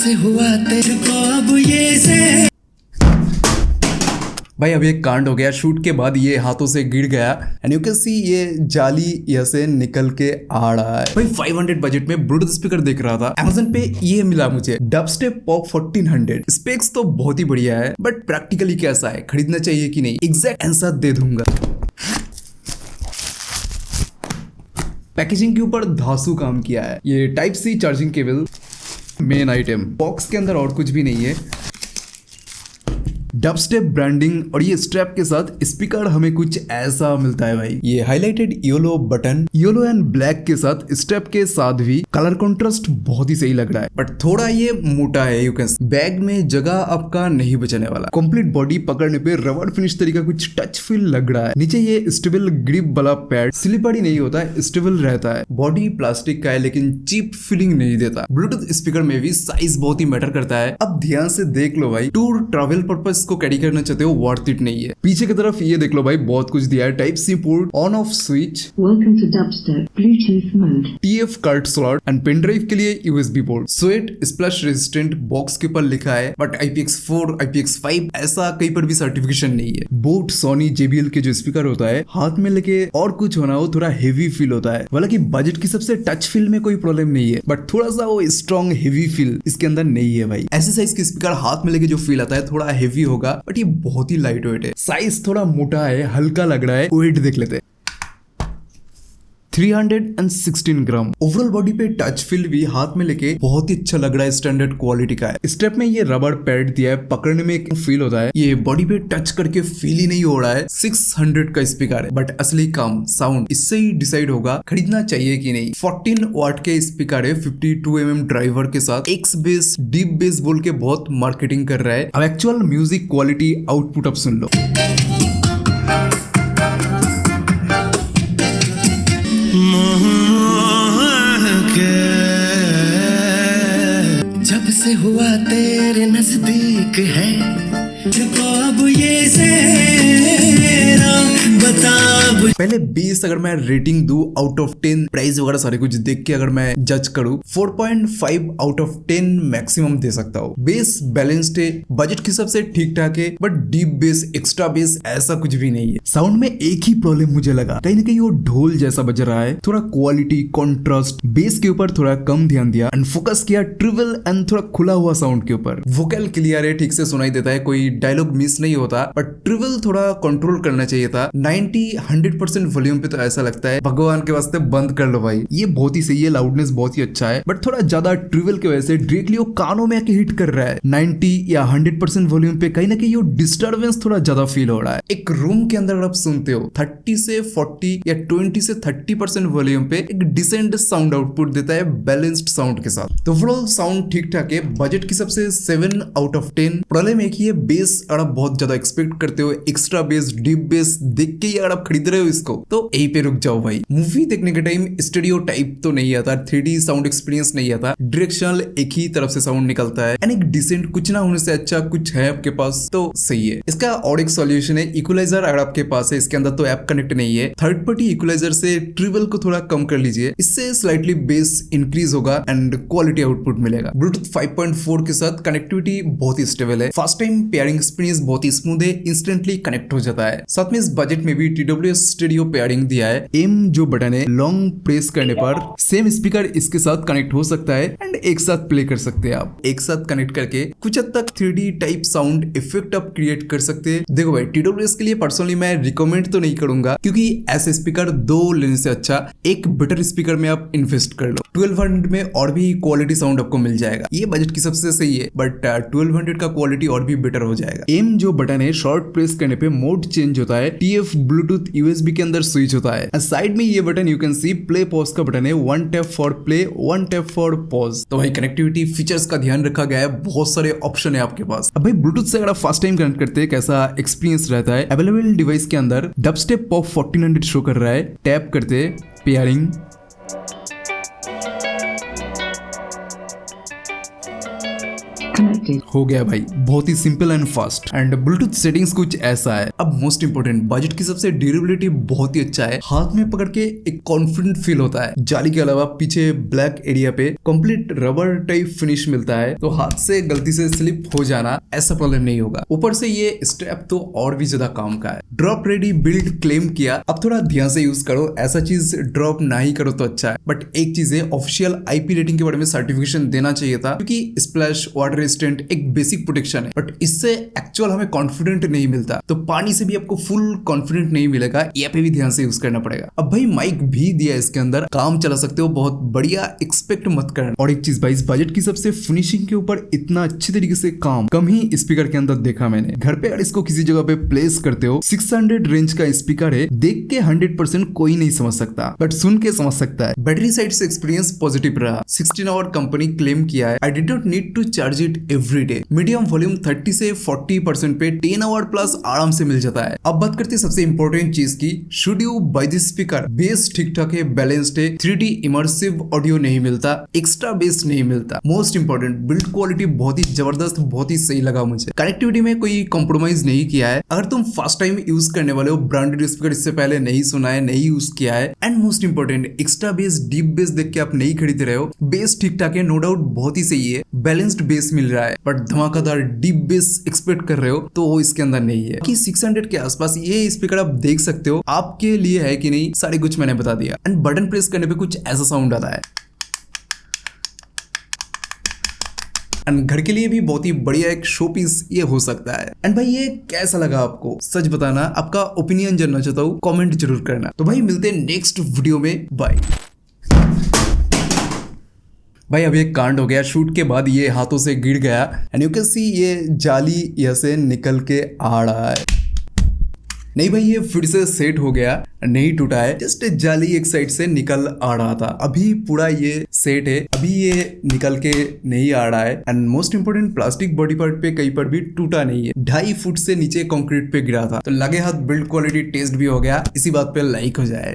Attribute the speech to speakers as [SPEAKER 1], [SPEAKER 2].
[SPEAKER 1] से हुआ तेरे को अब ये से।
[SPEAKER 2] भाई अभी एक कांड हो गया, शूट के बाद ये हाथों से गिर गया एंड यू कैन सी ये जाली यहाँ से निकल के आ रहा है। भाई 500 बजट में ब्लूटूथ स्पीकर देख रहा था Amazon पे, ये मिला मुझे डबस्टेप पॉप 1400। स्पेक्स तो बहुत ही बढ़िया है बट प्रैक्टिकली कैसा है, खरीदना चाहिए कि नहीं, एग्जैक्ट आंसर दे दूंगा। पैकेजिंग के ऊपर धांसू काम किया है। ये type C charging cable main item, box के अंदर और कुछ भी नहीं है। डबस्टेप ब्रांडिंग और ये स्ट्रैप के साथ स्पीकर हमें कुछ ऐसा मिलता है भाई। ये highlighted yellow button, yellow and black के साथ स्ट्रैप के साथ भी कलर कॉन्ट्रास्ट बहुत ही सही लग रहा है बट थोड़ा ये मोटा है। यू कैन बैग में जगह आपका नहीं बचने वाला। कंप्लीट बॉडी पकड़ने पे रबर फिनिश तरीका कुछ टच फील लग रहा है। नीचे ये स्टेबल ग्रिप वाला पैड, स्लिपरी नहीं होता है, स्टेबल रहता है। बॉडी प्लास्टिक का है लेकिन चीप फीलिंग नहीं देता। ब्लूटूथ स्पीकर में भी साइज बहुत ही मैटर करता है। अब ध्यान से देख लो भाई, टूर ट्रैवल पर्पस को कैरी करना चाहते हो, वर्थ इट नहीं है। पीछे की तरफ ये देख लो भाई, बहुत कुछ दिया है। Type C port, on off switch,
[SPEAKER 3] welcome to Dubstep Bluetooth mode,
[SPEAKER 2] TF card slot and pen drive के लिए USB port. Sweat splash resistant box के ऊपर लिखा है बट IPX4 IPX5 ऐसा कहीं पर भी सर्टिफिकेशन नहीं है। बोट सोनी JBL के जो स्पीकर होता है, हाथ में लेके और कुछ होना हो थोड़ा हेवी फील होता है। हालांकि बजट की सबसे टच फील में कोई प्रॉब्लम नहीं है बट थोड़ा सा वो स्ट्रॉन्ग हेवी फील इसके अंदर नहीं है भाई। ऐसे साइज के स्पीकर हाथ में लेके जो फील आता है थोड़ा हेवी होगा बट ये बहुत ही लाइट वेट है। साइज थोड़ा मोटा है, हल्का लग रहा है। वेट देख लेते हैं, 316 ग्राम। ओवरऑल बॉडी पे टच फील भी हाथ में लेके बहुत ही अच्छा लग रहा है, स्टैंडर्ड क्वालिटी का है। स्टेप में ये रबर पैड दिया है, पकड़ने में एक फील होता है। ये बॉडी पे टच करके फील ही नहीं हो रहा है। 600 का स्पीकर है बट असली काम साउंड इससे ही डिसाइड होगा खरीदना चाहिए कि नहीं। 14 वाट के स्पीकर है, 52 mm ड्राइवर के साथ। एक्स बेस, डीप बेस बोल के बहुत मार्केटिंग कर रहा है। अब एक्चुअल म्यूजिक क्वालिटी आउटपुट अब सुन लो।
[SPEAKER 1] जब से हुआ तेरे नजदीक है तुझको अब ये से बता।
[SPEAKER 2] पहले 20 अगर मैं रेटिंग दूं आउट ऑफ 10, प्राइस वगैरह सारे कुछ देख के अगर मैं जज करूं, 4.5 आउट ऑफ 10 मैक्सिमम दे सकता हूं। बेस बैलेंस्ड है, बजट के हिसाब से ठीक ठाक है but deep base, extra base ऐसा कुछ भी नहीं है। साउंड में एक ही प्रॉब्लम मुझे लगा, कहीं ना कहीं वो ढोल जैसा बज रहा है। थोड़ा क्वालिटी कॉन्ट्रास्ट बेस के ऊपर थोड़ा कम ध्यान दिया एंड फोकस किया ट्रिवल एंड थोड़ा खुला हुआ साउंड के ऊपर। वोकल क्लियर है, ठीक से सुनाई देता है, कोई डायलॉग मिस नहीं होता बट ट्रिवल थोड़ा कंट्रोल करना चाहिए था। 90-100% वॉल्यूम पे तो ऐसा लगता है भगवान के वास्ते बंद कर लो भाई। ये बहुत ही सही है, लाउडनेस बहुत ही अच्छा है बट थोड़ा ज्यादा ट्रिवल की वजह से डायरेक्टली वो कानों में आके हिट कर रहा है। 90 या 100% वॉल्यूम पे कहीं ना कहीं डिस्टर्बेंस थोड़ा ज्यादा फील हो रहा है। एक रूम के अंदर अगर आप सुनते हो 30 से 40 या 20 से 30% वॉल्यूम पे एक डिसेंट साउंड आउटपुट देता है बैलेंस्ड साउंड के साथ। तो ओवरऑल साउंड ठीक ठाक है। बजट की सबसे 7 आउट ऑफ 10। प्रॉब्लम एक ही है, बेस अगर आप बहुत ज्यादा एक्सपेक्ट करते हो, एक्स्ट्रा बेस, डीप बेस देख के ही अगर आप खरीद रहे हो इसको तो यहीं पे रुक जाओ भाई। मूवी देखने के टाइम स्टूडियो टाइप तो नहीं आता, 3D साउंड एक्सपीरियंस नहीं आता, डायरेक्शनल एक ही तरफ से साउंड निकलता है एंड एक डिसेंट कुछ ना होने से अच्छा कुछ है आपके पास तो सही है। इसका और एक सॉल्यूशन है इक्वलाइजर, अगर आपके पास है। इसके अंदर तो ऐप कनेक्ट नहीं है। थर्ड पार्टी इक्वलाइजर से ट्रिवल को थोड़ा कम कर लीजिए, इससे स्लाइटली बेस इंक्रीज होगा एंड क्वालिटी आउटपुट मिलेगा। ब्लूटूथ 5.4 के साथ कनेक्टिविटी बहुत ही स्टेबल है। फर्स्ट टाइम पेयरिंग एक्सपीरियंस बहुत ही स्मूथ है, इंस्टेंटली कनेक्ट हो जाता है। साथ में इस बजट में भी TWS स्टूडियो पेयरिंग दिया है। एम जो बटन है, लॉन्ग प्रेस करने पर सेम स्पीकर इसके साथ कनेक्ट हो सकता है एंड एक साथ प्ले कर सकते हैं। आप एक साथ कनेक्ट करके कुछ हद तक 3D टाइप साउंड इफेक्ट आप क्रिएट कर सकते हैं। देखो भाई, TWS के लिए पर्सनली मैं रिकमेंड तो नहीं करूंगा क्योंकि ऐसे स्पीकर दो लेने से अच्छा एक बेटर स्पीकर में आप इन्वेस्ट कर लो। 1200 में और भी क्वालिटी साउंड आपको मिल जाएगा। ये बजट की सबसे सही है बट 1200 का क्वालिटी और भी बेटर हो जाएगा। एम जो बटन है, शॉर्ट प्रेस करने पे मोड चेंज होता है। TF ब्लूटूथ USB के अंदर स्विच होता है। साइड में ये button you can C play pause का बटन है। 1 tap for play, 1 tap for pause. तो भाई कनेक्टिविटी फीचर्स का ध्यान रखा गया है, बहुत सारे ऑप्शन है आपके पास। अब भाई ब्लूटूथ से अगर आप फर्स्ट टाइम कनेक्ट करते हैं कैसा एक्सपीरियंस रहता है। अवेलेबल डिवाइस के अंदर डबस्टेप पॉप 1400 शो कर रहा है। टैप करते पेयरिंग,
[SPEAKER 3] connect connected.
[SPEAKER 2] हो गया भाई, बहुत ही simple and fast. And bluetooth settings कुछ ऐसा है। अब मोस्ट इंपोर्टेंट, बजट की सबसे ड्यूरेबिलिटी बहुत ही अच्छा है। हाथ में पकड़ के एक कॉन्फिडेंट फील होता है। जाली के अलावा पीछे ब्लैक एरिया पे कंप्लीट रबर टाइप फिनिश मिलता है, तो हाथ से गलती से स्लिप हो जाना ऐसा प्रॉब्लम नहीं होगा। ऊपर से ये स्ट्रैप तो और भी ज्यादा काम का है। ड्रॉप रेडी बिल्ड क्लेम किया, अब थोड़ा ध्यान से यूज करो, ऐसा चीज ड्रॉप ना ही करो तो अच्छा है। बट एक चीज है, ऑफिशियल आईपी रेटिंग के बारे में सर्टिफिकेशन देना चाहिए था, क्योंकि स्प्लैश वाटर रेजिस्टेंट एक बेसिक प्रोटेक्शन है, बट इससे एक्चुअल हमें कॉन्फिडेंट नहीं मिलता। तो पानी से भी आपको फुल कॉन्फिडेंट नहीं मिलेगा, ये पे भी ध्यान से यूज करना पड़ेगा। अब भाई माइक भी दिया है इसके अंदर, काम चला सकते हो, बहुत बढ़िया, एक्सपेक्ट मत करना। और एक चीज भाई, इस बजट की सबसे फिनिशिंग के ऊपर इतना अच्छी तरीके से काम कम ही स्पीकर के अंदर देखा मैंने। घर पे अगर इसको किसी जगह पे प्लेस करते हो, 600 रेंज का स्पीकर है, देख के 100% कोई नहीं समझ सकता, बट सुन के समझ सकता है। बैटरी साइड से एक्सपीरियंस पॉजिटिव रहा। 16 आवर कंपनी क्लेम किया है। I did not need to charge it every day. Medium volume 30 से 40% पे 10 आवर प्लस आराम से मिल जाता है। अब बात करते हैं सबसे इंपॉर्टेंट चीज की, should you buy this speaker. Bass ठीक ठाक है, बैलेंस्ड है, 3D इमर्सिव ऑडियो नहीं मिलता, एक्स्ट्रा बेस नहीं मिलता। मोस्ट इंपॉर्टेंट, बिल्ड क्वालिटी बहुत ही जबरदस्त, बहुत ही सही लगा मुझे। कनेक्टिविटी में कोई कॉम्प्रोमाइज नहीं किया है। अगर तुम फर्स्ट टाइम यूज करने वाले हो, ब्रांडेड स्पीकर इससे पहले नहीं सुना है, नहीं यूज किया है, and most important, extra base, deep base देख के आप नहीं खरीद रहे हो, बेस ठीक ठाक है, नो डाउट बहुत ही सही है, बैलेंस्ड बेस मिल रहा है, बट धमाकेदार डीप बेस एक्सपेक्ट कर रहे हो तो वो इसके अंदर नहीं है। कि 600 के आसपास ये स्पीकर आप देख सकते हो, आपके लिए है कि नहीं, सारे कुछ मैंने बता दिया। एंड बटन प्रेस करने पे कुछ ऐसा साउंड आता है, एंड घर के लिए भी बहुत ही बढ़िया एक शो पीस ये हो सकता है। एंड भाई ये कैसा लगा आपको, सच बताना, आपका ओपिनियन जानना चाहता हूँ, कमेंट जरूर करना। तो भाई मिलते हैं नेक्स्ट वीडियो में, बाय। भाई अभी एक कांड हो गया, शूट के बाद ये हाथों से गिर गया, एंड यू कैन सी ये जाली ऐसे निकल के आ रहा है। नहीं भाई, ये फिर से सेट हो गया, नहीं टूटा है, जस्ट जाली एक साइड से निकल आ रहा था, अभी पूरा ये सेट है, अभी ये निकल के नहीं आ रहा है। And most important, plastic body part पे कहीं पर भी टूटा नहीं है, 2.5 फुट से नीचे कंक्रीट पे गिरा था। तो लगे हाथ बिल्ड क्वालिटी टेस्ट भी हो गया, इसी बात पे लाइक हो जाए।